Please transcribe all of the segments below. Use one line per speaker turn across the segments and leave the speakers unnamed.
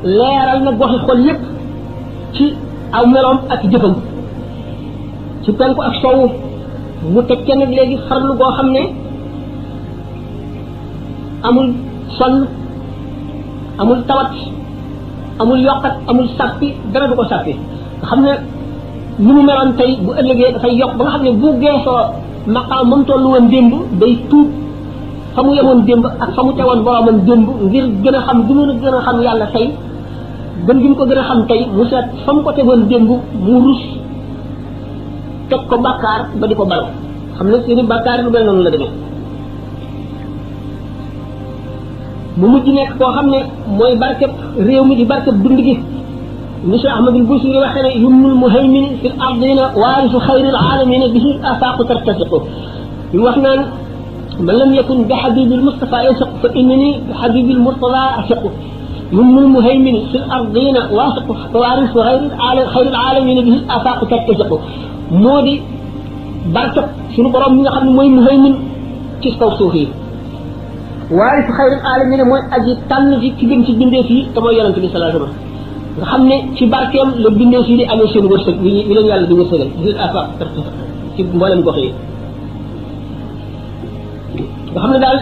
leeral na goxi xol yépp ci aw meloom ak jëfam ci penku ak soowu mu teg ca nag léegi farlu goo xam ne amul sonn amul tawat amul yokkat amul sàppi dara du ko sàppi nga xam ne ni mu meloon tey bu ëllëgee dafay yokk ba nga xam ne bu geesoo maqaam moom tollu woon démb day tuub fa mu yemoon démb ak fa mu tegoon boromam démb ngir gën a xam gi mu gën a xam yàlla tey gën gi mu ko gën a xam tey mu seet fa mu ko tegoon démb mu rus teg ko bàkkaar ba di ko balu xam ne seeni bàkkaar lu mel noonu la demee mu mujj nekk koo xam ne mooy barkeb réew mi di barkeb dund gi ni Cheikh Ahmadul Busiri waxee ne yumnul muhaymin fil ardina waarisu xayril alamina bihi afaaqu tartafiqu yu wax naan man lam yakun bi habibil Mustafa yasiq fa innani bi habibil Murtada asiq yumnul muhaymin fil ardina waarisu xayril alamina bihi afaaqu tartafiqu moo di barkeb suñu borom mi nga xam ne mooy muhaymin ci kaw suuf yi waarisu xayril alamina mooy aji tànn ji ci gën ci bindeef yi te mooy yonente bi sallallahu alayhi wasallam nga xam ne ci barkeem la bindeef yi di amee seen wërsëg wi leen yàlla di wërsëgal biir afaq ci mboolem gox yi nga xam ne daal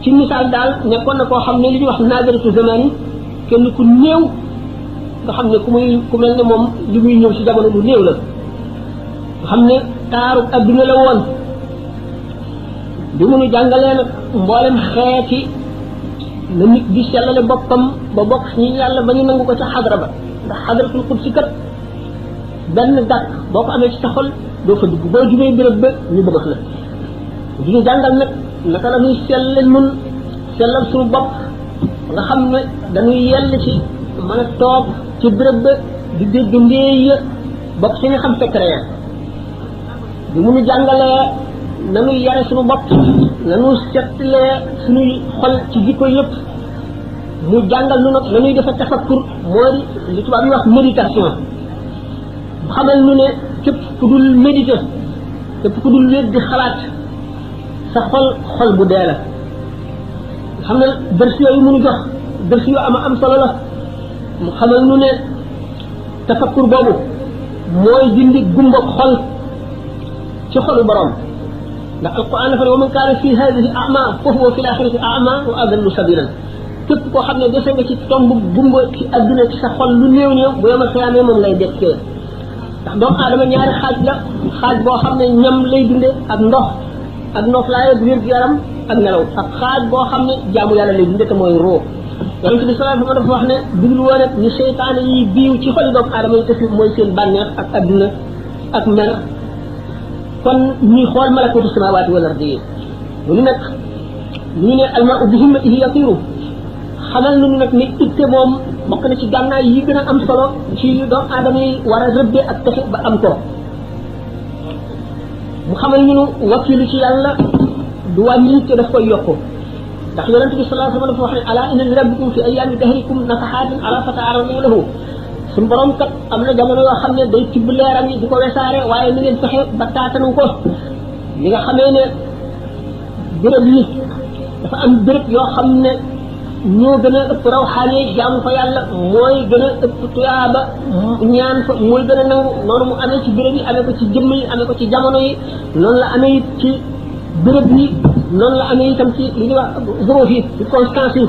ci misaal daal nekkoon na koo xam ne li ñuy wax naadaratu zamani kenn ku néew nga xam ne ku mel ne moom li muy ñëw ci jamono lu néew la nga xam ne taaru adduna la woon bi mu nu jàngalee nag mboolem xeeti na nit di sellale boppam ba bokk ñi yàlla ba ñu nangu ko ca xadra ba ndax xadratul qudsi kat benn dàkk boo ko amee ci sa xol doo fa dugg boo jubee béréb ba ñu bëgg la di ñu jàngal nag naka la ñuy sellal nun sellal suñu bopp nga xam ne dañuy yell ci mën a toog ci béréb ba di dégg ndéey bokk ci nga xam secret ya bi mu ñu jàngalee nanuy yare suñu bopp nanu seetlee suñuy xol ci jikko yëpp mu jàngal nu nag nanuy defa tafakkur mooy li tubaab yi wax méditation xamal nu ne képp ku dul méditer képp ku dul wéet di xalaat sa xol bu dee la xam ne dërs yooyu mënu jox dërs yu am solo la mu xamal nu ne tafakkur boobu mooy dindi gumba xol ci xolu borom ndax alquran dafa ne wa man kaana fi hadihi a'ma fa huwa fi l-axirati a'ma wa adallu sabilan képp koo xam ne dese nga ci tomb gumba ci adduna ci sa xol lu néew néew bu yomal xiyaamee moom lay dekkee ndax doomu aadama ñaari xaaj la xaaj boo xam ne ñam lay dunde ak ndox ak noflaay ak wér-gu-yaram ak nelaw ak xaaj boo xam ne jaamu yàlla lay dunde te mooy roo yonente bi sallallahu alayhi wa sallam dafa wax ne diglu woon rek ni seytaane yi biiw ci xoli doomu aadama yi te fi mooy seen bànneex ak adduna ak mer kon ñuy xool malakutu samawaati wal ardi yi mu ni nag ñu ne almau bi himmatihi yatiru xamal nañu nag ni itte moom bokk na ci gànnaay yi gën a am solo ci doomu aadama yi war a rëbbe ak texe ba am ko mu xamal ñu nu wakilu ci yàlla du wàññi te daf koy yokku ndax yonente bi sallallahu alayhi wa sallam dafa wax ne ala inna li rabbikum fi ayyaami dahrikum nafahatin ala fata'arradu lahu suñu borom kat am na jamono yoo xam ne day tibb leeram yi di ko wesaare waaye ni ngeen fexe ba taatanu ko li nga xamee ne béréb yi dafa am béréb yoo xam ne ñoo gën a ëpp raw xaale jaamu fa yàlla mooy gën a ëpp tuyaaba ñaan fa mooy gën a nangu noonu mu amee ci béréb yi amee ko ci jëmm yi amee ko ci jamono yi noonu la amee it ci béréb yi noonu la amee itam ci li ñuy wax zorof yi circonstance yi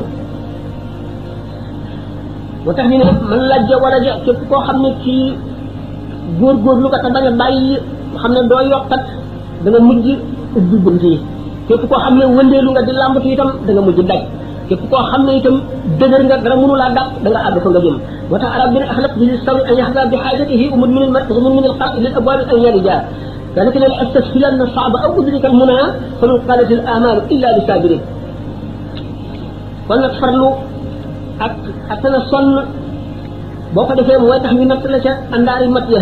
moo tax ñu ne man lajja wala ja képp koo xam ne kii góorgóorlu ko te bañ a bàyyi xam ne doo yokkat da nga mujj ubbi bunt yi képp koo xam ne wëndeelu nga di làmbatu itam da nga mujj daj képp koo xam ne itam dëgër nga dara mënu laa dàq da nga àgg fa nga jëm moo tax arab bi ne axlaq bi sawi an yaxda bi xaajatihi umud min al min al xalq lil abwaabi an yarija ذلك لا استسهلن الصعب او ادرك المنى فمن قالت الامان الا بصابرين kon nag farlu ak na sonn boo ko defee mooy tax ñu natt la ca àndaari mat ya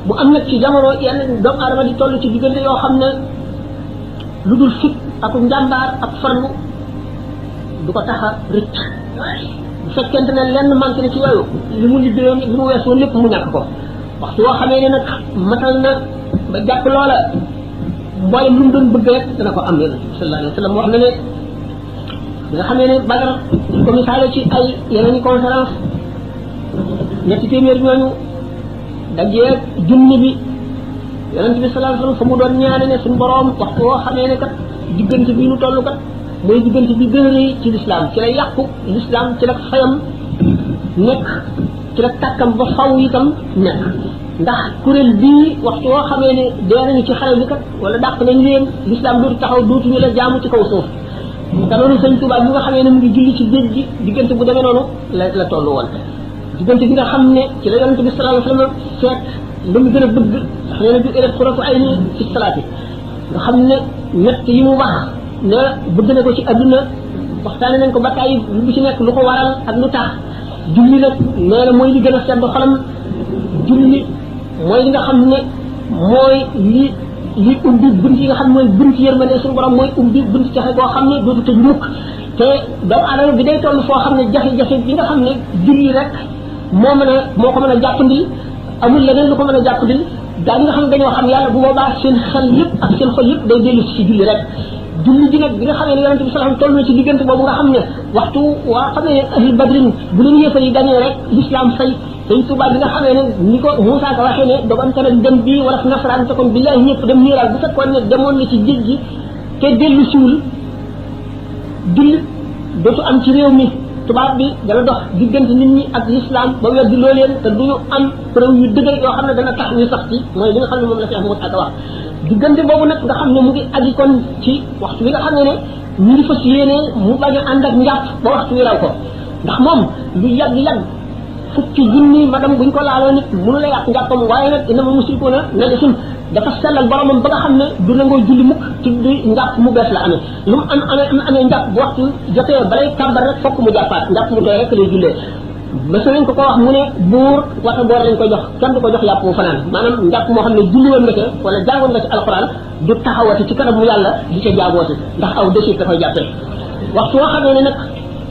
mu am nag ci jamono yenn doomu aadama di toll ci diggante yoo xam ne lu dul fit ak njàmbaar ak farlu du ko tax a rëcc bu fekkente ne lenn manqué na ci yooyu li mu liggéeyoon li mu weesoon lépp mu ñàkk ko waxtu woo xamee ne nag matal na ba jàpp loola mboolem lu mu doon bëgg rek dana ko am yonent bi sallallahu alayhi wa sallam wax na ne nga xamee ne Badar ko misaale ci ay yeneen conférence ñetti téeméer ñooñu dajee junni bi yonent bi sallallahu alayhi wasallam fa mu doon ñaane ne suñu borom waxtu woo xamee ne kat diggante bi nu toll kat mooy diggante bi gën a rëy ci lislaam ci la yàqu lislaam ci la fayam nekk ci la tàkkam ba faw itam nekk ndax kuréel bii waxtu woo xamee ne dee nañu ci xare bi kat wala dàq nañ leen lislaam dootu taxaw dootuñu la jaamu ci kaw suuf te loolu sëñ Tuubaa bi nga xamee ne mu ngi julli ci géej gi diggante bu demee noonu la toll woon diggante bi nga xam ne ci la yonent bi sallallahu alayhi wasallam seet lu mu gën a bëgg ndax nee na bi élet xuratu ay ni ci salaat yi nga xam ne ñett yi mu wax ne bëgg na ko ci adduna waxtaane nañ ko ba tàyyi lu ci nekk lu ko waral ak lu tax julli nag nee na mooy li gën a sedd xolam julli mooy li nga xam ne mooy li ubbi bunt yi nga xam ne mooy bunt yërmande suñu borom mooy ubbi bunt caxe boo xam ne dootu tëj mukk te doomu aadama bi day toll foo xam ne jafe-jafe bi nga xam ne julli rek moo ko mën a jàppandi amul leneen lu ko mën a jàppandi daal nga xam ne dañoo xam yàlla bu boobaa seen xel yëpp ak seen xol yëpp day dellu ci julli rek julli ji nag bi nga xamee ne yonente bi sallallahu alayhi wasallam toll na ci diggante boobu nga xam ne waxtu waa xam ne ahli badrin bu leen yéefar yi dañee rek l'islam fay sëñ Tuubaa bi nga xamee ne ni ko Moussa Ka waxee ne dogante na dem bii wala nasaraan te kon billahi ñëpp dem niiraal bu fekkoon ne demoon na ci géej gi te dellu siwul julli dootu am ci réew mi tubaab bi dana dox diggante nit ñi ak l'islam ba weddi loo leen te duñu am preuve yu dëgër yoo xam ne dana tax ñu sax ci mooy li nga xam ne moom la Cheikh Moussa Ka wax diggante boobu nag nga xam ne mu ngi aji kon ci waxtu wi nga xam ne ñu ngi fas yéene mu bañ a ànd ak njàpp ba waxtu wi raw ko ndax moom lu yàgg-yàgg fukki junni madam buñ ko laaloo nit mënu la yàq njàppam waaye nag inama musrikuuna ne desul dafa sellal boromam ba nga xam ne du nangoo julli mukk ci du njàpp mu bees la amee lu mu amee njàpp bu waxtu jotee balay kàmbar rek fokk mu jàppaat njàpp mu doy rek lay jullee bés nañ ko wax mu ne buur wata boor lañ ko jox kenn du ko jox yàpp mu fanaan maanaam njàpp moo xam ne julli woon nga ca wala jàngoon nga ci alxuraan du taxawati ci kanam mu yàlla di ca jaabooti ndax aw décide dafay jàppee waxtu woo xamee ne nag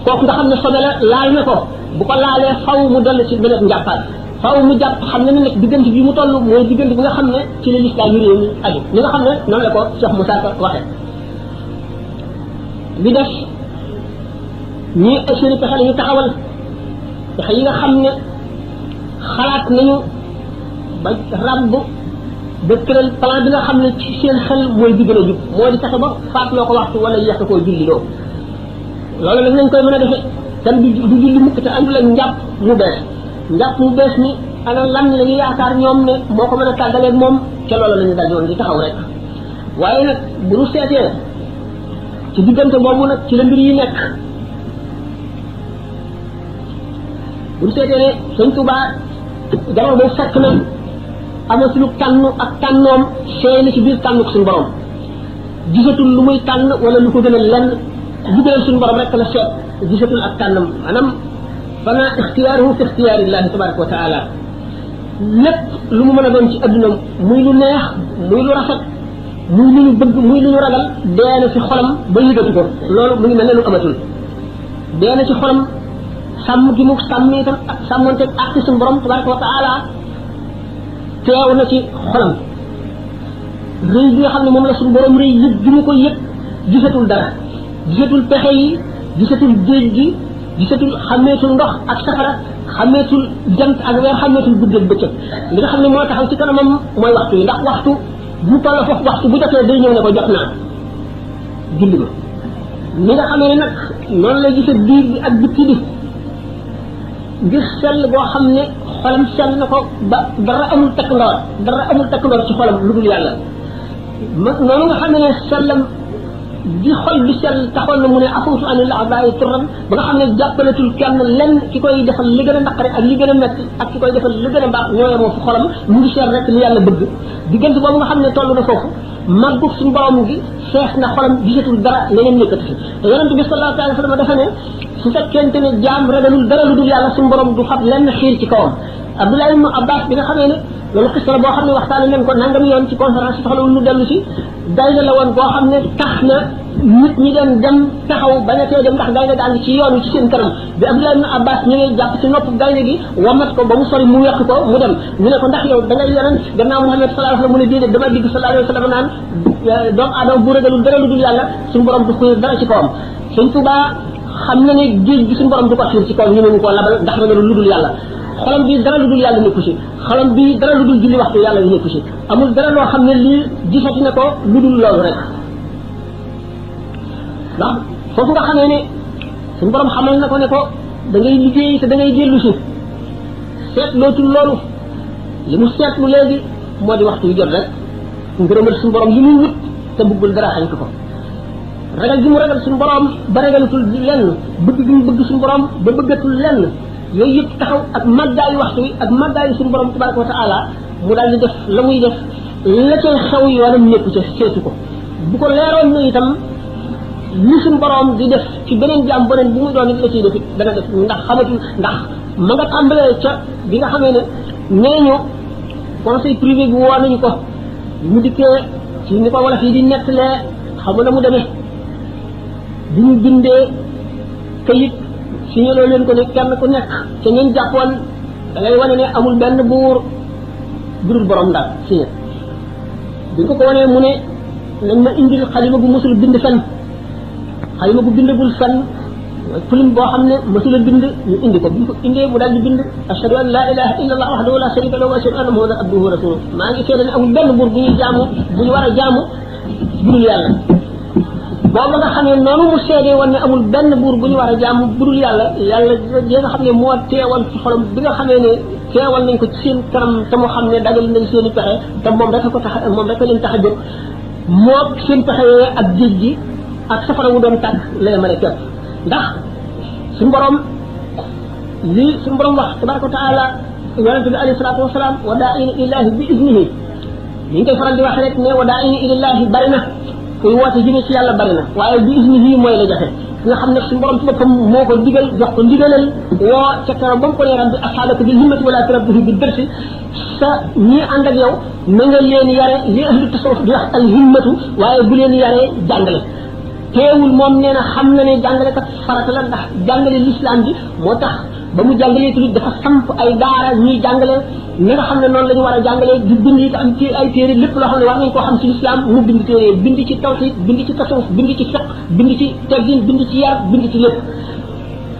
kooku nga xam ne sobe la laal na ko bu ko laalee faw mu dolli ci beneen njàppaat faw mu jàpp xam ne nag diggante bi mu toll mooy diggante bi nga xam ne ci la lislaam yu réew mi aju ñi nga xam ne noonu la ko Cheikh Moussa Ka waxee bi def ñii seeni pexe la ñu taxawal pexe yi nga xam ne xalaat nañu ba ràbb ba tëral plan bi nga xam ne ci seen xel mooy bi gën a jub moo di fexe ba faat loo ko waxtu wala yàq koo julli loo loolu nag nañ koy mën a defee kan du julli mukk te àndul ak njàpp mu bees ni ana lan la ñu yaakaar ñoom ne moo ko mën a tàggaleeg moom ca loolu la ñu dal ñoon di taxaw rek waaye nag bu ñu seetee ci diggante boobu nag ci la mbir yi nekk bu ñu seetee ne Sëñ Tuubaa jamono boobu fekk na amatul tànn ak tànnoom seey na ci biir tànn ko suñu borom gisatul lu muy tànn wala lu ko gën a lenn jugalal suñu borom rek la seet gisatul ak tànnam maanaam fana ixtiyaaruhu fi ixtiyaarillahi tabaraka wa taala lépp lu mu mën a doon ci adduna muy lu neex muy lu rafet muy lu ñu bëgg muy lu ñu ragal dee na ci xolam ba yëgatu ko loolu mu ngi mel ne lu amatul dee na ci xolam sàmm gi mu sàmm itam ak sàmmanteeg ak suñu borom tabaraka wa taala teew na ci xolam rëy bi nga xam ne moom la suñu borom rëy yëg gi mu ko yëg gisatul dara gisatul pexe yi gisatul géej gi gisatul xàmmeetul ndox ak safara xàmmeetul jant ak weer xàmmeetul guddeeg bëccëg li nga xam ne moo taxaw ci kanamam mooy waxtu yi ndax waxtu bu toll foofu waxtu bu jotee day ñëw ne ko jot naa julli ba ni nga xamee ne nag noonu la gisa biir bi ak bitti bi ngir sell boo xam ne xolam sell na ko ba dara amul takk ndoor ci xolam lu dul yàlla noonu nga xam ne sellam di xol bi sell taxoon na mu ne afawtu anil a'daa'i turran ba nga xam ne jàppalatul kenn lenn ki koy defal li gën a naqari ak li gën a metti ak ki koy defal li gën a baax ñooye moo fu xolam mu ngi seet rek li yàlla bëgg diggante boobu nga xam ne toll na foofu màggu suñu borom gi fees na xolam gisatul dara leneen nekkatu fi te yonent bi sallallahu alayhi wa sallam dafa ne su fekkente ne jaam ragalul dara lu dul yàlla suñu borom du xam lenn xiir ci kawam Abdullah ibn Abbas bi nga xamee ne loolu xis la boo xam ne waxtaane nañ ko nangam yoon ci conférence yi taxalawul nu dellu si gaynde la woon boo xam ne tax na nit ñi doon dem taxaw bañ a tee dem ndax gaynde gaa ngi ci yoon wi ci seen kanam bi Abdullah ibn Abbas ñu ngi jàpp ci nopp gaynde gi wamat ko ba mu sori mu wekk ko mu dem ñu ne ko ndax yow da ngay yonent gannaaw Muhammad sallallahu alayhi wa sallam mu ne déedéet dama digg sallallahu alayhi wa sallam naan doomu aadama bu ragalul dara lu dul yàlla suñu borom du xuy dara ci kawam Sëñ Tuubaa xam na ne géej gi suñu borom du ko xiir ci kaw ñu mënu koo labal ndax ragal lu dul yàlla xolam bi dara lu dul yàlla nekku ci xolam bi dara lu dul julli waxtu yàlla yi nekku ci amul dara loo xam ne lii gisati na ko lu dul loolu rek ndax foofu nga xamee ne suñu borom xamal na ko ne ko da ngay liggéey te da ngay dellu si seetlootul loolu li mu seetlu léegi moo di waxtu yu jot rek ngërëmal suñu borom yi muy wut te bëggul dara xañ ko ragal gi mu ragal suñu borom ba ragalatul lenn bëgg gi mu bëgg suñu borom ba bëggatul lenn yooyu yëpp taxaw ak màggaayu waxtu wi ak màggaayu suñu borom tabaraka wa taala mu daal di def la muy def la cay xew yoonam nekku ca seetu ko bu ko leeroon ne itam li suñu borom di def ci beneen jaam beneen bu muy doon it la ciy def it dana def ndax xamatul ndax ma nga tàmbalee ca bi nga xamee ne nee ñu conseil privé bi woo nañu ko mu dikkee ci ni ko wolof yi di nettalee xamu na mu demee bi ñu bindee kayit signaloo leen ko ne kenn ku nekk ca ñeen jàppoon da ngay wane ne amul benn buur budul borom daal signé bi nga ko wanee mu ne nañ ma indil xalima bu mësul bind fenn xalima bu bindagul fenn plume boo xam ne mësul a bind ñu indi ko bi ñu ko indee mu daal di bind ashhadu an la ilaha illa allah wahdahu la sharika lahu wa ashhadu anna muhammadan abduhu wa rasuluhu maa ngi seede ne amul benn buur bu ñuy jaamu bu ñu war a jaamu budul yàlla boobu nga xam ne noonu mu seedee woon ne amul benn buur bu ñu war a jaamu budul yàlla yàlla yi nga xam ne moo teewal ci xolam bi nga xamee ne teewal nañ ko ci seen kanam te mu xam ne dagal nañ seen i pexe te moom rek ko tax moom rek leen tax a jóg moo seen pexe yooyu ak géej gi ak safara wu doon tàgg lay mën a képp ndax suñu borom li suñu borom wax tabaraka wa taala yonente bi alayhi salaatu wasalaam wa daa'ina ilallahi bi iznihi li ñu koy faral di wax rek ne wa daa'ina ilallahi bari na kuy woote jëme ci yàlla bari na waaye bi iznihi mooy la jafe nga xam ne suñu borom ci boppam moo ko digal jox ko ndigalal woo ca kanam ba mu ko nee rabbi ashaabaka bil himmati wala turabbihi bi dërsi sa ñi ànd ak yow na nga leen yare li ahlu tasawuf di wax al himmatu waaye bu leen yaree jàngale teewul moom nee na xam na ne jàngale kat farata la ndax jàngale l'islam bi moo tax ba mu jàngalee tulit dafa samp ay daara ñuy jàngale na nga xam ne noonu la ñu war a jàngalee di bind it am ci ay téere lépp loo xam ne war nañ koo xam ci l'islam mu bind téere bind ci tawhid bind ci tasawuf bind ci fiqh bind ci teggin bind ci yar bind ci lépp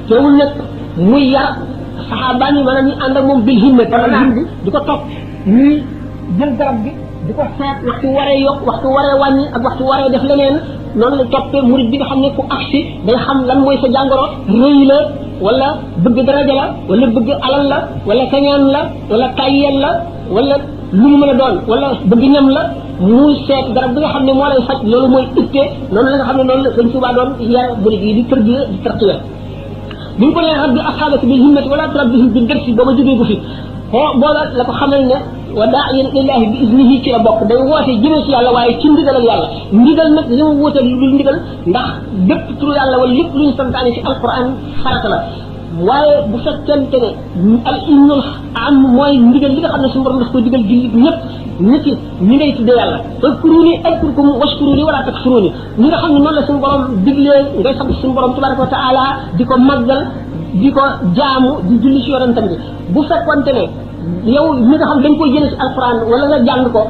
teewul nag muy yar saxaabaan yi maanaam ñu ànd ak moom bil himma di ko topp ñuy jël garab bi di ko seet waxtu waree yokk waxtu waree wàññi ak waxtu waree def leneen noonu la toppee murid bi nga xam ne ku agsi day xam lan mooy sa jàngoro rëy la wala bëgg daraja la wala bëgg alal la wala kañaan la wala tayyel la wala lu mu mën a doon wala bëgg ñam la muy seet garab bi nga xam ne moo lay faj loolu mooy itte noonu la nga xam ne noonu la Sëñ Tuubaa doon yar murid yi di tërbiya di tarqiya bi ñu ko nee rabbi ashaabaka bil himmati wala turabbihim bi dërsi ba ma jógee ko fi booba la ko xamal ne wa daa'iyan lillahi bi iznihi ci la bokk day woote jëmee ci yàlla waaye ci ndigalal yàlla ndigal nag li mu wuute lu dul ndigal ndax bépp turu yàlla wala lépp lu ñu santaane ci alquran farata la waaye bu fekkente ne al innul am mooy ndigal li nga xam ne suñu borom daf ko digal jullit ñëpp nit ñi ngay tuddee yàlla fadkuruni adkurkum washkuruni wala takfuruni ñi nga xam ne noonu la suñu borom diglee ngay sant suñu borom tabaraka wa taala di ko màggal di ko jaamu di julli ci yonentam bi bu fekkonte ne yow mi nga xam dañ koy jëlee ci alquran wala nga jàng ko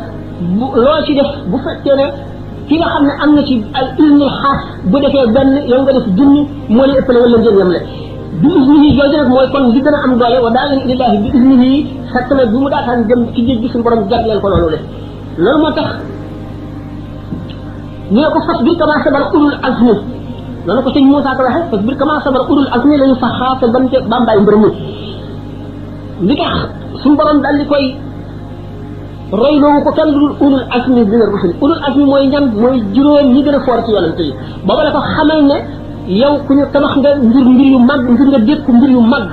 loo ci def bu fekkee ne ki nga xam ne am na ci al ilmul xaas bu defee benn yow nga def junni moo lay ëppale wala ngeen yem le bi iznihi jooju nag mooy kon li gën a am doole wa daa'in ilallahi bi iznihi fekk na bi mu daataan jëm ci géej gi suñu borom jagleel ko loolu le loolu moo tax ñu ne ko fasbir kama sabara ulul azmi noonu ko sëñ Moussa ko waxee fasbir kama sabara ulul azmi lañu fa xaase bante bambaay mbërëm li tax suñu borom daal di koy roy loowu ko kenn dul ulul azmi dina rusul ulul azmi mooy ñan mooy juróom ñi gën a foor ci yonante yi booba la ko xamal ne yow ku ñu tabax nga ngir mbir yu mag ngir nga dékku mbir yu mag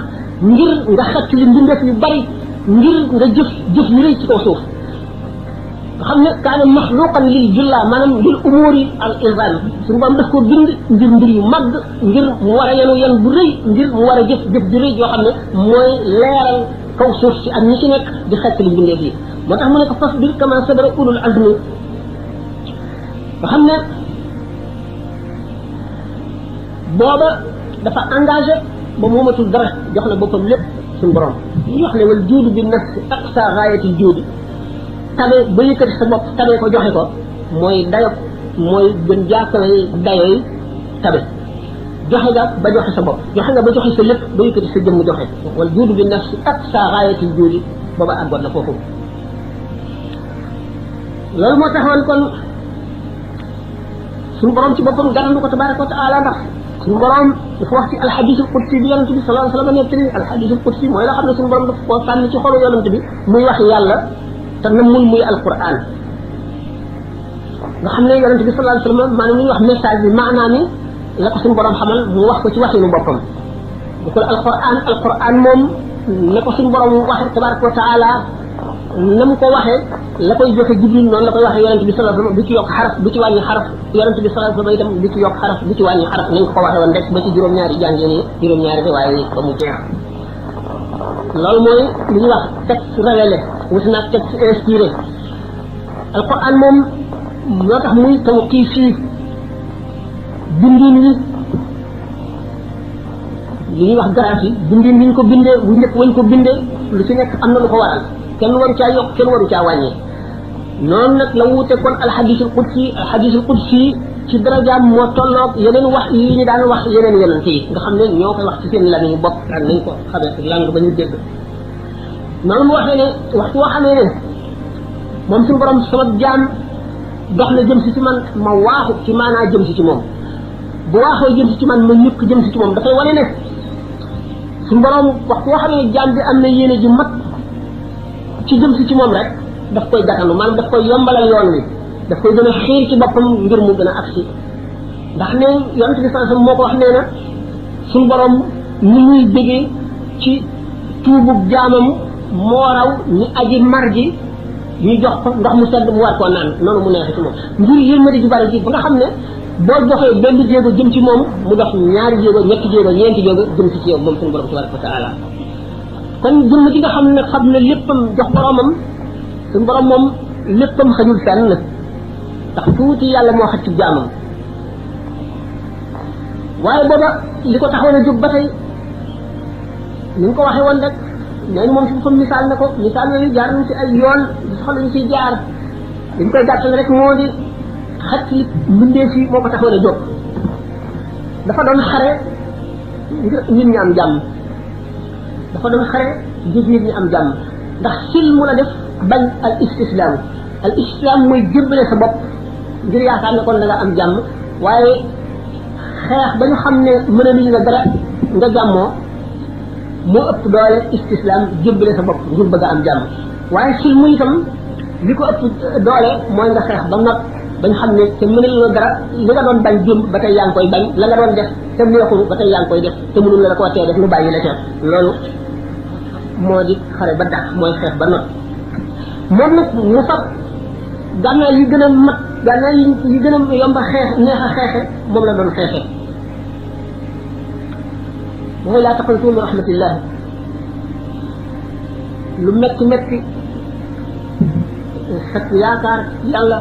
ngir nga xett li mbindeef yu bari ngir nga jëf yu rëy ci kaw suuf nga xam ne kaana maxluqan lil julla maanaam lil umuri al insan suñu borom daf ko bind ngir mbir yu mag ngir mu war a yan bu rëy ngir mu war a jëf ju rëy yoo xam ne mooy leeral kaw suuf si ak ñi ci nekk di xett li mbindeef yi moo tax mu ne ko fasbir kama sabara ulul azmi nga xam ne booba dafa engagé ba moomatul dara jox na boppam lépp suñu borom ñu wax ne wal juudu bi nafsi aqsa gaayatil juudi tabe ba yëkkati sa bopp tabe ko joxe ko mooy dayo mooy gën jàkkale dayoy tabe joxe nga ba joxe sa bopp joxe nga ba joxe sa lépp ba yëkkati sa jëmm joxe wal juudu bi nafsi ak sa gaayatil juudi booba àggoon na foofu loolu moo taxoon kon suñu borom ci boppam gànnalu ko tabaraka wa taala ndax suñu borom dafa wax ci alhadisul qudsi bi yonent bi sallallahu alayhi wa sallam nettali alhadisul qudsi mooy la xam ne suñu borom dafa koo sànni ci xolu yonent bi muy wax yàlla te namul muy alquran nga xam ne yonent bi sallallahu alayhi wa sallam maanaam muy wax message bi maanaam ni la ko suñu borom xamal mu wax ko ci waxinu boppam bu ko alquran moom la ko suñu borom waxe tabaraka wa taala na mu ko waxee la koy joxe jibril noonu la koy waxee yonent bi sallallahu alayhi wasallam du ci yokk xaraf du ci wàññi xaraf yonent bi sallallahu alayhi wasallam itam du ci yokk xaraf du ci wàññi xaraf nañ ko waxee woon rek ba ci juróom-ñaari jàngee ni juróom-ñaari riwaaya yi ba mu jeex loolu mooy li ñuy wax texte révélé wuti naag texte inspiré alquran moom ñoo tax muy tawqiif yi bindin yi li ñuy wax garaaf yi bindin ni ñu ko bindee bu njëkk wañ ko bindee lu ci nekk am na lu ko waral kenn waru caa yokk kenn waru caa wàññi noonu nag la wuute kon alhadisul qudsi ci darajaam moo tolloog yeneen wax yi ñu daan wax yeneen yonent yi nga xam ne ñoo koy wax ci seen lamiñu bopp ak nañ ko xamee ak langue ba ñu dégg noonu mu waxee ne waxtu woo xamee ne moom suñu borom sama jaam dox na jëm si ci man ma waaxu ci maanaa jëm si ci moom bu waaxoo jëm si ci man ma ñukk jëm si ci moom dafay wane ne suñu borom waxtu woo xamee ne jaam bi am na yéene ju mat ci jëm si ci moom rek daf koy gàttandu maanaam daf koy yombalal yoon wi daf koy gën a xiir ci boppam ngir mu gën a agsi ndax ne yonent bi sallallahu alayhi wasallam moo ko wax nee na suñu borom ni muy bëggee ci tuubub jaamam moo raw ni aji mar ji ñu jox ko ndox mu sedd mu war koo naan noonu mu neexee ci moom ngir yërmande ji bari ji ba nga xam ne boo joxee benn jéego jëm ci moom mu dox ñaari jéego ñetti jéego ñeenti jéego jëm ci yow moom suñu borom tabaraka wa taala kon jëmm ji nga xam ne xam ne léppam jox boromam suñu borom moom léppam xajul fenn ndax tuuti yàlla moo xaj ci jaamam waaye booba li ko taxoon a jóg ba tey ni nga ko waxee woon rek nee na moom si boppam misaal na ko misaal yooyu jaar nañ ci ay yoon di soxla ñu ciy jaar li ñu koy gàttal rek moo di xaj ci mbindeef yi moo ko taxoon a jóg dafa doon xare ngir nit ñi am jàmm dafa doon xare ngir nit ñi am jàmm ndax sil mu la def bañ al istislam mooy jébbale sa bopp ngir yaakaar ne kon da nga am jàmm waaye xeex ba ñu xam ne mën a nuñu la dara nga jàmmoo moo ëpp doole istislam jébbale sa bopp ngir bëgg a am jàmm waaye sil mu itam li ko ëpp doole mooy nga xeex ba nag bañ xam ne te mënal la dara li nga doon bañ jëm ba tey yaa ngi koy bañ la nga doon def te neexul ba tey yaa ngi koy def te mënul la ko tee def lu bàyyi la ca loolu moo di xare ba dàq mooy xeex ba not moom nag mu fab gànnaay yi gën a mat gànnaay yi gën a yomba xeex neex a xeexe moom la doon xeexe mooy laa taqnatu min rahmatillah lu metti metti sa yaakaar yàlla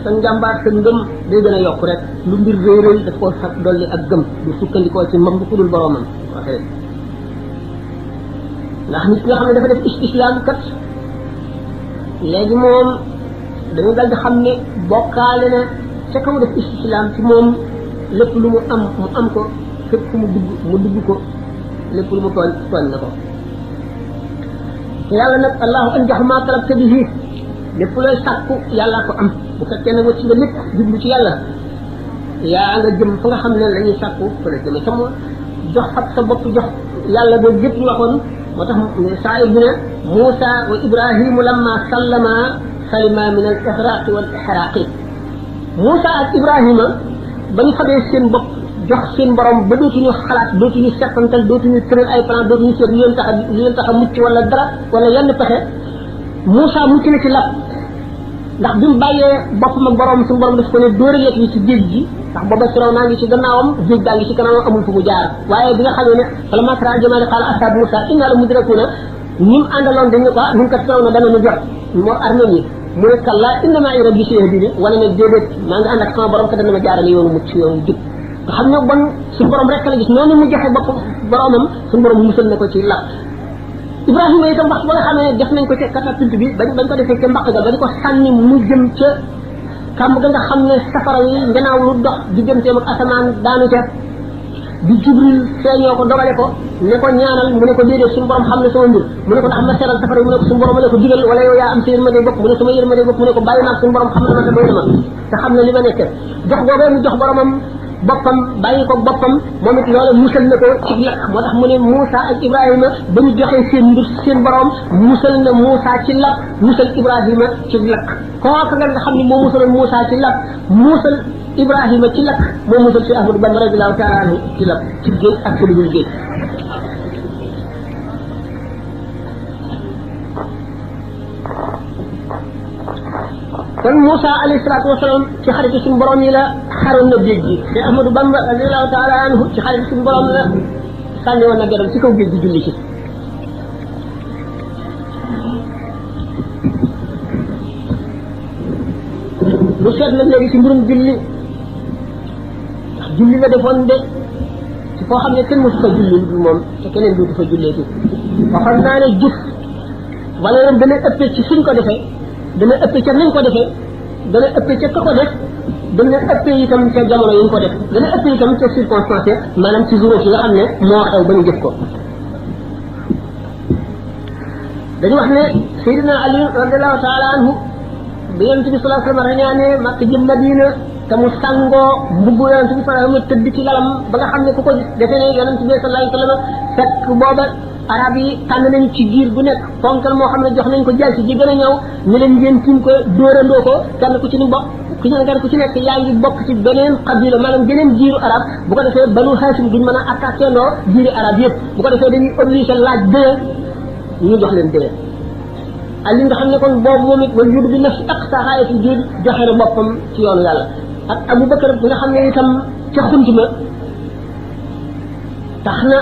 sa njàmbaar sa ngëm day gën a yokk rek lu mbir rëy rëy daf koo sax dolli ak gëm du sukkandikoo ci mbam bu ku dul boroomam waxee ndax nit nga xam ne dafa def istislam kat léegi moom dañu dal di xam ne bokkaale na ca kaw def istislam ci moom lépp lu mu am ko fépp fu mu dugg ko lépp lu mu tooñ na ko te yàlla nag allahu anjaxu ma talabta bihi lépp looy sàkku yàllaa ko am bu fekkee ne wacc nga lépp jublu ci yàlla yaa nga jëm fa nga xam ne la ñuy sàkku fa la jëme sama jox ak sa bopp jox yàlla boobu yëpp ñu waxoon moo tax saayir bi ne Muusa wa Ibrahimu lamma sallama salima min al ixraqi wal ixraqi Muusa ak Ibrahima ba ñu xamee seen bopp jox seen borom ba dootuñu xalaat dootuñu settantal dootuñu tëral ay plan dootuñu seet li leen tax a mucc wala dara wala yenn pexe Muusa mucc na ci lap ndax bi mu bàyyee boppam ak borom suñu borom daf ko ne dóora yet yi ci géej gi ndax booba siraw naa ngi ci gannaawam géej gaa ngi ci kanamam amul fu mu jaar waaye bi nga xamee ne fala makra jamaale xaala ashab Moussa inna la mudrakuna ñi mu àndaloon dañu ko nun kat siraw na dana ñu jot moo armée yi mu ne kalla inna maa rabbi sayahdini wala ne déedéet maa ngi ànd ak sama borom ka dana ma jaarale yoonu mucc yoonu jub nga xam ne bon suñu borom rek la gis noonu mu joxe bopp boromam suñu borom musal na ko ci lap Ibrahima itam wax ba nga xam ne def nañ ko ca catapulte bi bañ ko defee ca mbaq ga bañ ko sànni mu jëm ca kàmb ga nga xam ne safara yi nganaaw lu dox digganteem ak asamaan daanu ca bi Jibril feeñoo ko dogale ko ne ko ñaanal mu ne ko déedéet suñu borom xam ne sama mbir mu ne ko ndax ma seral safara mu ne ko suñu borom ne ko digal wala yow yaa am sa yërmande bopp mu ne sama yërmande bopp mu ne ko bàyyi naa suñu borom xam na ma te doy na ma te xam ne li ma nekk jox googee mu jox boromam boppam bàyyi ko boppam moom it loola musal na ko ci lakk moo tax mu ne Moussa ak Ibrahima ba ñu joxee seen mbir seen borom musal na Moussa ci lakk musal Ibrahima ci lakk kooka nga xam ne moo musaloon Moussa ci lakk musal Ibrahima ci lakk moo musal si Ahmadu Bamba radiyallahu taala anhu ci lakk ci géej ak ci dugul géej kon Moussa alayhi salaatu wasalaam ci xaritu suñu borom yi la xaroon na géej gi te Ahmadu Bamba radiyallahu taala anhu ci xaritu suñu borom la sànni woon na garam ci kaw géej gi julli ci lu seet nag léegi ci mbirum julli ndax julli la defoon de ci foo xam ne kenn mosu fa julli lu dul moom te keneen dootu fa julleeti waxoon naa ne jëf wala leen dana ëppee ci suñ ko defee dana ëppee ca nañ ko defee dana ëppee ca ka ko def dana ëppee itam ca jamono yi ñu ko def dana ëppee itam ca circonstance maanaam ci juróom yi nga xam ne moo xew ba ñu jëf ko dañu wax ne Seydina Ali radiallahu taala anhu bi yonente bi sallallahu alayhi wa sallam rañaane Makka jëm Madina te mu sangoo mbubbu yonente bi sallallahu alayhi wa sallam tëdd ci lalam ba nga xam ne ku ko defee ne yonente bi sallallahu alayhi wa sallam fekk booba arab yi tànn nañ ci giir bu nekk fonkal moo xam ne jox nañ ko jaay si ji gën a ñëw ñu leen ngeen tiim ko dóorandoo ko kenn ku ci ni bokk ku ci nekk yaa ngi bokk ci beneen xabila maanaam beneen giiru arab bu ko defee banu Haasim duñ mën a attaqué ndoo giiri arab yëpp bu ko defee dañuy obligé laaj dëye ñu jox leen dëye Ali nga xam ne kon boobu moom it wala yudu bi nafsi aqsa xaayatul jiid joxe na boppam ci yoonu yàlla ak Abu Bakar bi nga xam ne itam ca xuntuma tax na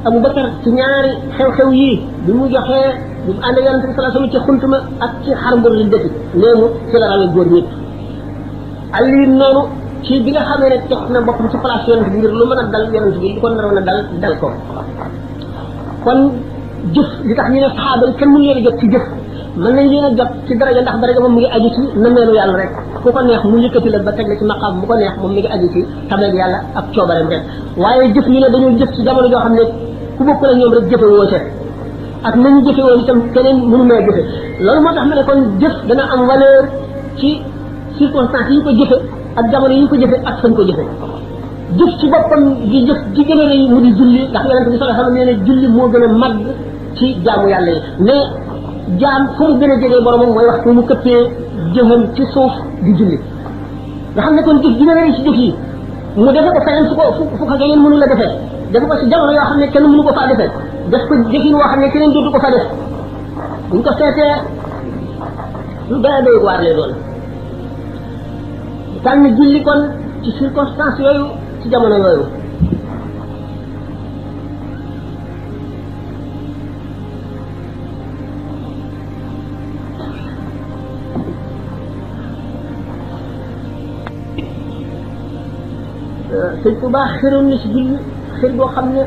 Abu Bakar ci ñaari xew-xew yii bi mu joxee bi mu ànd ak yonente bi sallallahu alayhi wasallam ci xuntuma ak ci xarmbur li defi léegi ci la rawee góor ñëpp Ali noonu ci bi nga xamee ne teg na boppam ci place yonente bi ngir lu mën a dal yonente bi lu ko naroon a dal ko kon jëf li tax ñu ne saxaaba yi kenn mënu leen a jot ci jëf mën nañ leen a jot ci daraja ndax daraja moom mu ngi aju ci nameelu yàlla rek ku ko neex mu yëkkati la ba teg la ci maqaam bu ko neex moom mi ngi aju ci tabeeg yàlla ak coobareem rek waaye jëf ñu ne dañoo jëf ci jamono joo xam ne ku bokkul ak ñoom rek jëfe woo ca ak nañu jëfe woon itam keneen mënu mee jëfe loolu moo tax ma ne kon jëf dana am valeur ci circonstance yi ñu ko jëfe ak jamono yi ñu ko jëfe ak fañ ko jëfe jëf ci boppam di jëf di gën a rëy mu di julli ndax yonente bi sallallahu alayhi wasallam nee ne julli moo gën a màgg ci jaamu yàlla yi ne jaam fu mu gën a jegee boromam mooy waxtu mu këppee jëfam ci suuf di julli nga xam ne kon jëf dina rëy ci jëf yi mu defe ko feneen fu ko keneen mënu la defee defe ko ci jamono yoo xam ne kenn mënu ko faa defee def ko jëfin woo xam ne keneen dootu ko fa def buñ ko seetee lu doy doy waar lay doon tànn julli kon ci circonstance yooyu ci jamono yooyu sëñ Tuubaa xëroon na si julli xër boo xam ne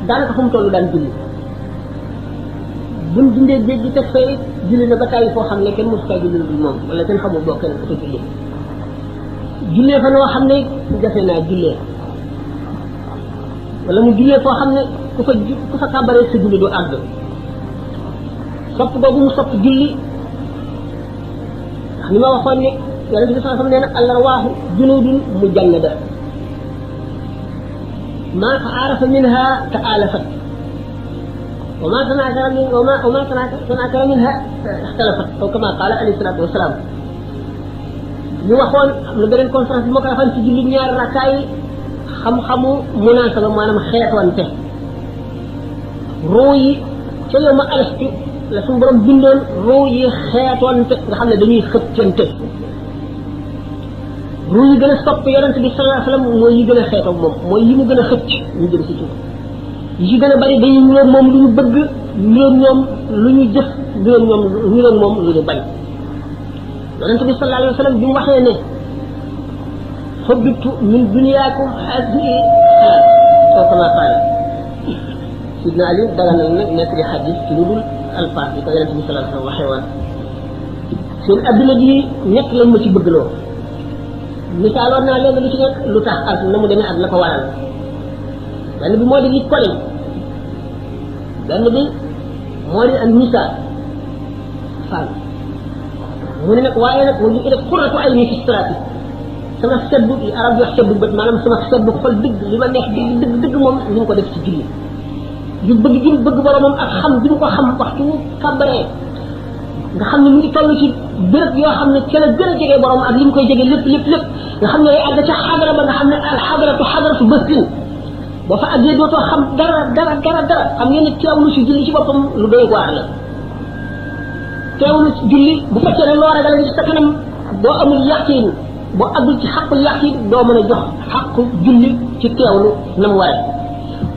daanaka fu mu toll daan julli buñ dundee géej gi teg fay julli na ba tàyyi foo xam ne kenn mosu kaa julli dul moom wala kenn xamul boo kenn ku ko julli jullee fa noo xam ne jafe naa jullee wala mu jullee foo xam ne ku fa kàbbaree sa julli du àgg sopp boobu mu sopp julli ndax ni ma waxoon ne yonente bi sallallahu alayhi wasallam nee na al arwaahu junudun mujannada ma taarafa minha taalafat wa ma tanakara minha ixtalafat aw kama qaala alayhi salatu wasalaam ñu waxoon am na beneen conférence bi ma ko waxoon ci julli ñaari rakkaa yi xam-xamu munaasaba maanaam xeetwante ruu yi ca yow ma alastu la suñu borom bindoon ruu yi xeetwante nga xam ne dañuy xëccante ruu yi gën a sopp yonente bi sallallahu alayhi wasallam mooy yi gën a xeetoog moom mooy yi mu gën a xëcc ñu jëm si suuf yi gën a bari dañuy ñëw moom lu ñu bëgg ñëw ñoom lu ñu jëf ñëw ñoom ñu moom lu ñu bañ yonente bi sallallahu alayhi wasallam bi mu waxee ne xobbitu min dunyaakum hadihi aw kama qaala sidna Ali daganal nag nekk di xadis ci lu dul alfaat bi ko yonente bi sallallahu alayhi wasallam waxee woon seen adduna ji ñett lañ ma ci bëggloo misaaloon naa léegi lu ci nekk lu tax ak na mu demee ak la ko waral benn bi moo di li koliñ benn bi moo di ak misaal fànn mu ne nag waaye nag mu ngi def xurratu ay ni fi straati sama seddu li arab di wax seddu bët maanaam sama seddu xol dëgg li ma neex dëgg moom ñu ngi ko def ci julli yu bëgg gi mu bëgg boromam ak xam bi mu ko xam waxtu kàbbaree nga xam ne mu ngi toll ci béréb yoo xam ne ca la gën a jege borom ak li mu koy jege lépp nga xam ne day àgg ca xadara ba nga xam ne alxadaratu xadaratu bëstin boo fa àggee dootoo xam dara xam ngeen ne teewlu si julli ci boppam lu doy waar la teewlu si julli bu fekkee ne loo ragal ci sa kanam boo amul yaqin boo àggul ci xaqul yaqin doo mën a jox xaqu julli ci teewlu na mu waree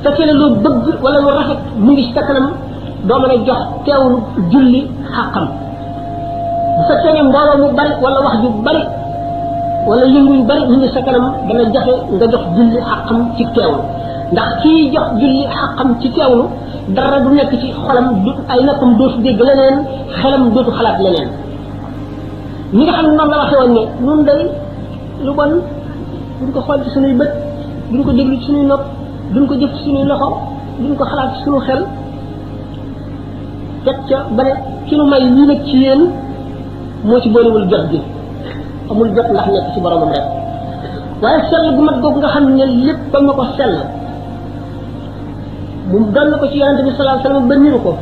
fekkee ne loo bëgg wala lu rafet mu ngi ci sa kanam doo mën a jox teewlu julli xaqam bu fekkee ne mbooloo mu bari wala wax ju bari wala yëngu yu bari ñu ngi sa kanam dana jafe nga jox julli xaqam ci teewlu ndax kii jox julli xaqam ci teewlu dara du nekk ci xolam du ay noppam dootu dégg leneen xelam dootu xalaat leneen ñi nga xam ne noonu la waxee woon ne nun day lu bon duñ ko xool ci suñuy bët duñ ko déglu ci suñuy nopp duñ ko jëf ci suñuy loxo duñ ko xalaat ci suñu xel teg ca ba ne ki nu may lii nag ci yéen moo ci boolewul jot gi amul jot ndax nekk ci boromam rek waaye sell bu mat googu nga xam ne lépp ba nga ko sell mu doon na ko ci yonente bi sallallahu alayhi wasallam ba niru ko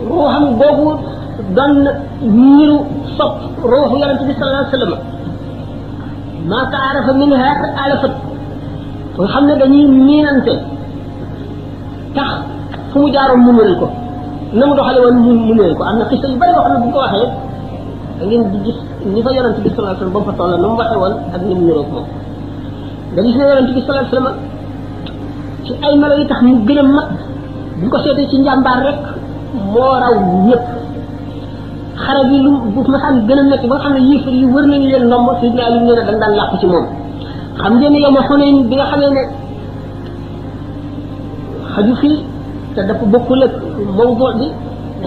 ruuxam googu doon na niru sopp ruuxu yonente bi sallallahu alayhi wasallam maa taarafa minha alafat nga xam ne dañuy miinante tax fu mu jaaroon mu mënal ko na mu doxale woon mu mënal ko am na xista yu bari yoo xam ne bu ko waxee da ngeen di gis ni fa yonente bi sallallahu alayhi wasallam ba mu fa toll na mu waxee woon ak ni mu niroog moom nga gis ne yonente bi sallallahu alayhi wasallam ci ay melo yi tax mu gën a mat bu ko seetee ci njàmbaar rek moo raw ñëpp xare bi lu bu ma xam gën a nekk ba nga xam ne yéefar yi wër nañu leen ndomb Sidna Ali nee na dañ daan làqu ci moom xam ngeen ne yow ma Xunayn bi nga xamee ne xaju fii te dafa bokkul ak mawdu bi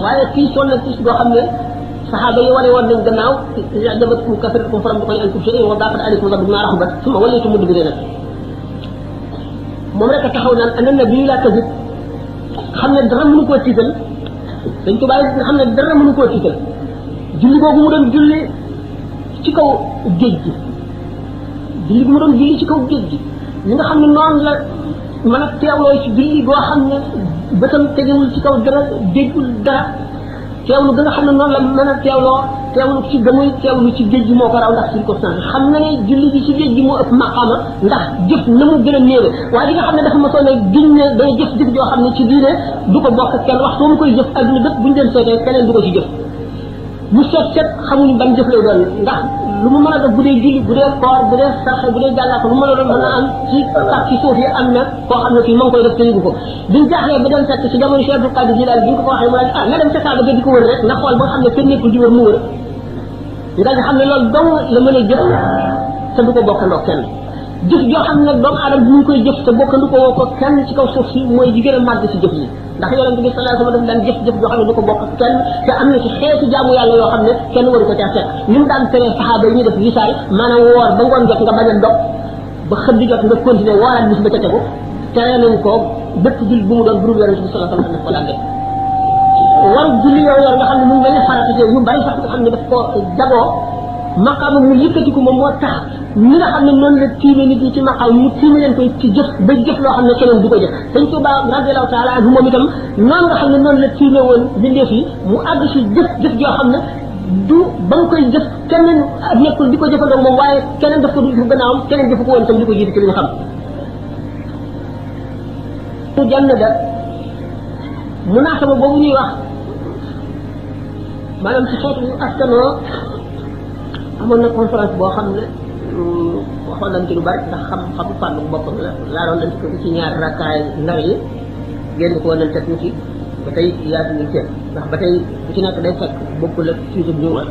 waaye kii sonn na ci boo xam ne saxaaba yi wane woon nañ gannaaw jabatkum kasratukum falam tughni ankum shay'an wa daqat alaykum ghadabukum ma rahabat summa wallaytum mudbirina moom rek a taxaw naan ana nabi la kazib xam ne dara mënu koo tiital dañ ko bàyyi nga xam ne dara mënu koo tiital julli googu mu doon julli ci kaw géej gi julli gu mu doon julli ci kaw géej gi ñi nga xam ne noonu la mën a teewloo ci julli goo xam ne bëtam tegewul ci kaw dara déggul dara teewlu ga nga xam ne noonu la mën a teewlu ci gamuy teewlu ci géej gi moo ko raw ndax circonstance xam na ne julli gi ci géej gi moo ëpp maqaama ndax jëf na mu gën a néewe waaye li nga xam ne dafa ma soone giñ ne day jëf joo xam ne ci diine du ko bokk kenn waxtu mu koy jëf adduna bépp buñu leen seetee keneen du ko ci jëf mu seet xamuñu ban jëf lay doon ndax lu mu mën a def bu dee julli bu dee koor bu dee sarxe bu dee jàllaako lu mën a doon mën a am ci sax ci suuf yi am na koo xam ne kii ma ngi koy def te yëgu ko biñ jaaxlee ba dem fekk ci jamono Cheikh Abdou Qadir Jilani bi ñu ko waxee mu ne na dem ca Kaaba ga di ko wër rek na xool ba nga xam ne kenn nekkul di wër mu wër nga xam ne loolu dong la mën a jëf te du ko bokkandoo kenn jëf joo xam ne doomu aadama bi ñu koy jëf te bokkandu ko woo ko kenn ci kaw suuf si mooy ji gën a màgg ci jëf yi ndax yonente bi sallallahu alayhi wasallam daf daan jëf joo xam ne du ko bokk kenn te am na ci xeetu jaamu yàlla yoo xam ne kenn waru ko caa fekk ni mu daan tere saxaaba yi ñuy def wisaay maanaam woor ba ngoon jot nga bañ a dog ba xëdd jot nga continuer wooraat bis ba ca tegu tere nañ ko bépp jul bu mu doon buru yonente bi sallallahu alayhi wasallam daf ko daan def waru julli yow yor nga xam ne mu mel ne farata yu bari sax nga xam ne daf ko jagoo maqaama mu yëkkatiku moom moo tax ñi nga xam ne noonu la tiime nit ñi ci maqaam mu tiime leen koy ci jëf ba jëf loo xam ne keneen du ko jëf Sëñ Tuubaa radiyallahu taala anhu moom itam noonu nga xam ne noonu la tiime woon bindeef yi mu àgg si jëf joo xam ne du ba nga koy jëf keneen nekkul di ko jëfandoo moom waaye keneen daf ko du gannaawam keneen jëfu ko woon tam di ko jiitu ci li ñu xam mu jànn da munaasaba boobu ñuy wax maanaam ci xeetu askanoo amoon na conférence boo xam ne waxoon nañ ci lu bari ndax xam-xamu fànn boppam la laaroon nañ ci ñaari rakkaay ndaw yi génn ko woon nañ ca tuuti ba tey yaatu ñu ceeb ndax ba tey bu ci nekk day fekk bokkul ak sujet bi ñu wax